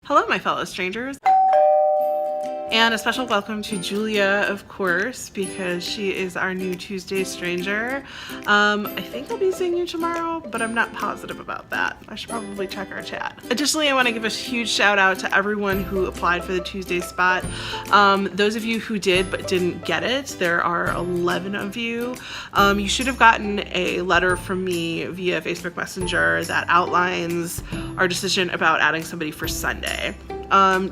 Hello, my fellow strangers. And a special welcome to Julia, of course, because she is our new Tuesday stranger. I think I'll be seeing you tomorrow, but I'm not positive about that. I should probably check our chat. Additionally, I want to give a huge shout out to everyone who applied for the Tuesday spot. Those of you who did but didn't get it, there are 11 of you. You should have gotten a letter from me via Facebook Messenger that outlines our decision about adding somebody for Sunday.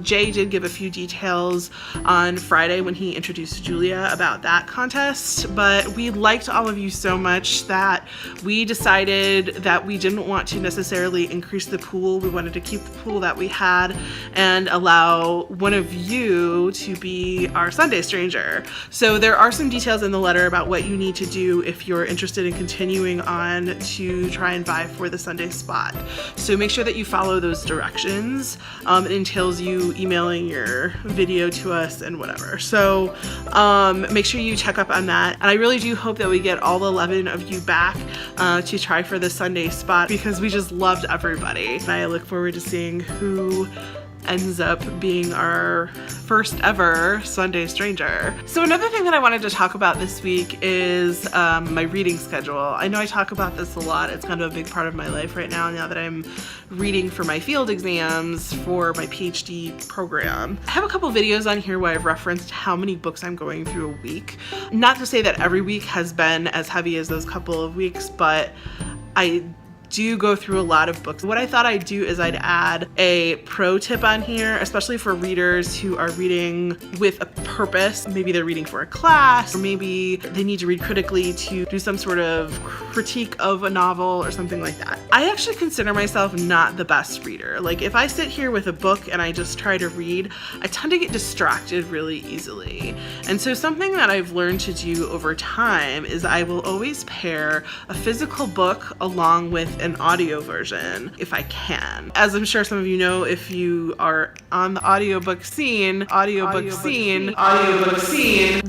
Jay did give a few details on Friday when he introduced Julia about that contest, but we liked all of you so much that we decided that we didn't want to necessarily increase the pool. We wanted to keep the pool that we had and allow one of you to be our Sunday stranger. So there are some details in the letter about what you need to do if you're interested in continuing on to try and vie for the Sunday spot. So make sure that you follow those directions. It entails you emailing your video to us and whatever. So make sure you check up on that. And I really do hope that we get all 11 of you back to try for the Sunday spot because we just loved everybody. And I look forward to seeing who ends up being our first ever Sunday stranger. So another thing that I wanted to talk about this week is my reading schedule. I know I talk about this a lot. It's kind of a big part of my life right now that I'm reading for my field exams for my PhD program. I have a couple videos on here where I've referenced how many books I'm going through a week. Not to say that every week has been as heavy as those couple of weeks, but I do go through a lot of books. What I thought I'd do is I'd add a pro tip on here, especially for readers who are reading with a purpose. Maybe they're reading for a class, or maybe they need to read critically to do some sort of critique of a novel or something like that. I actually consider myself not the best reader. Like if I sit here with a book and I just try to read, I tend to get distracted really easily. And so something that I've learned to do over time is I will always pair a physical book along with an audio version if I can. As I'm sure some of you know, if you are on the audiobook scene,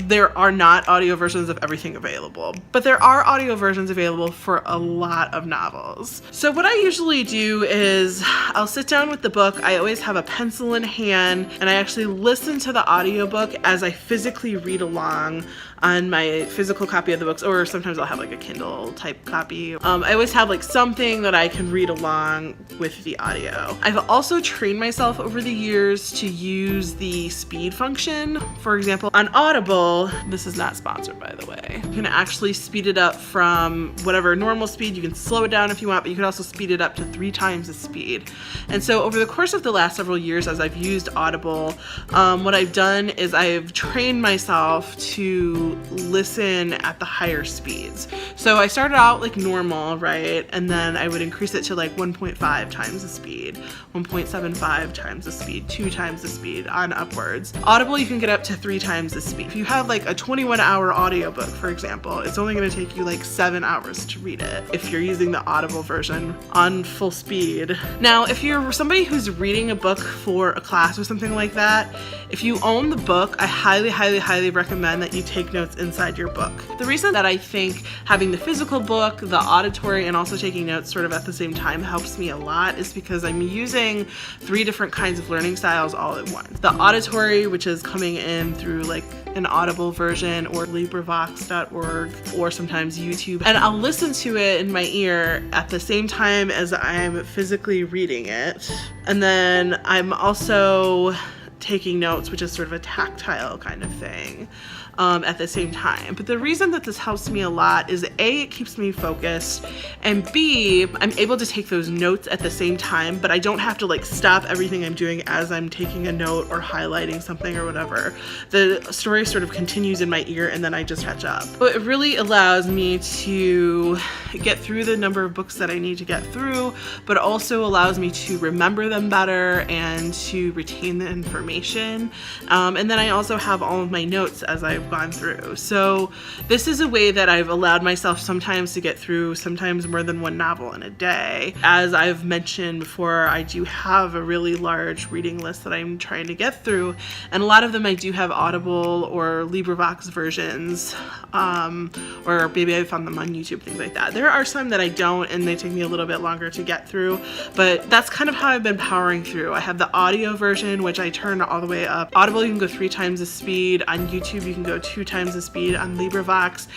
there are not audio versions of everything available, but there are audio versions available for a lot of novels. So what I usually do is I'll sit down with the book. I always have a pencil in hand and I actually listen to the audiobook as I physically read along on my physical copy of the books, or sometimes I'll have like a Kindle type copy. I always have like something that I can read along with the audio. I've also trained myself over the years to use the speed function. For example, on Audible, this is not sponsored by the way, you can actually speed it up from whatever normal speed. You can slow it down if you want, but you can also speed it up to 3 times the speed. And so over the course of the last several years as I've used Audible, what I've done is I've trained myself to listen at the higher speeds. So I started out like normal, right? And then I would increase it to like 1.5 times the speed, 1.75 times the speed, 2 times the speed, on upwards. Audible, you can get up to 3 times the speed. If you have like a 21-hour audiobook, for example, it's only going to take you like 7 hours to read it if you're using the Audible version on full speed. Now, if you're somebody who's reading a book for a class or something like that, if you own the book, I highly, highly, highly recommend that you take notes inside your book. The reason that I think having the physical book, the auditory, and also taking notes sort of at the same time helps me a lot is because I'm using 3 different kinds of learning styles all at once. The auditory, which is coming in through like an Audible version or LibriVox.org or sometimes YouTube, and I'll listen to it in my ear at the same time as I'm physically reading it. And then I'm also taking notes, which is sort of a tactile kind of thing. At the same time. But the reason that this helps me a lot is A, it keeps me focused, and B, I'm able to take those notes at the same time, but I don't have to like stop everything I'm doing as I'm taking a note or highlighting something or whatever. The story sort of continues in my ear and then I just catch up. But it really allows me to get through the number of books that I need to get through, but also allows me to remember them better and to retain the information. And then I also have all of my notes as I've I've gone through. So this is a way that I've allowed myself sometimes to get through sometimes more than one novel in a day. As I've mentioned before, I do have a really large reading list that I'm trying to get through, and a lot of them I do have Audible or LibriVox versions, or maybe I found them on YouTube, things like that. There are some that I don't, and they take me a little bit longer to get through, but that's kind of how I've been powering through. I have the audio version, which I turn all the way up. Audible, you can go 3 times the speed. On YouTube, you can go 2 times the speed. On LibriVox,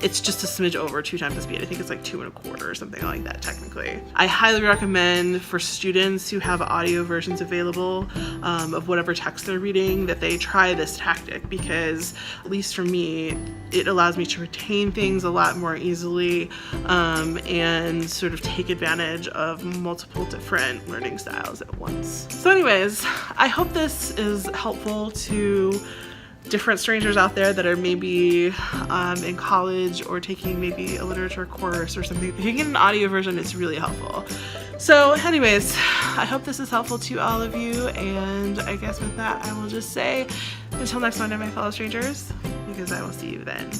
it's just a smidge over 2 times the speed. I think it's like 2 1/4 or something like that technically. I highly recommend for students who have audio versions available of whatever text they're reading that they try this tactic, because at least for me, it allows me to retain things a lot more easily and sort of take advantage of multiple different learning styles at once. So anyways, I hope this is helpful to different strangers out there that are maybe in college or taking maybe a literature course or something. If you can get an audio version, it's really helpful. So anyways, I hope this is helpful to all of you, and I guess with that I will just say until next Monday, my fellow strangers, because I will see you then.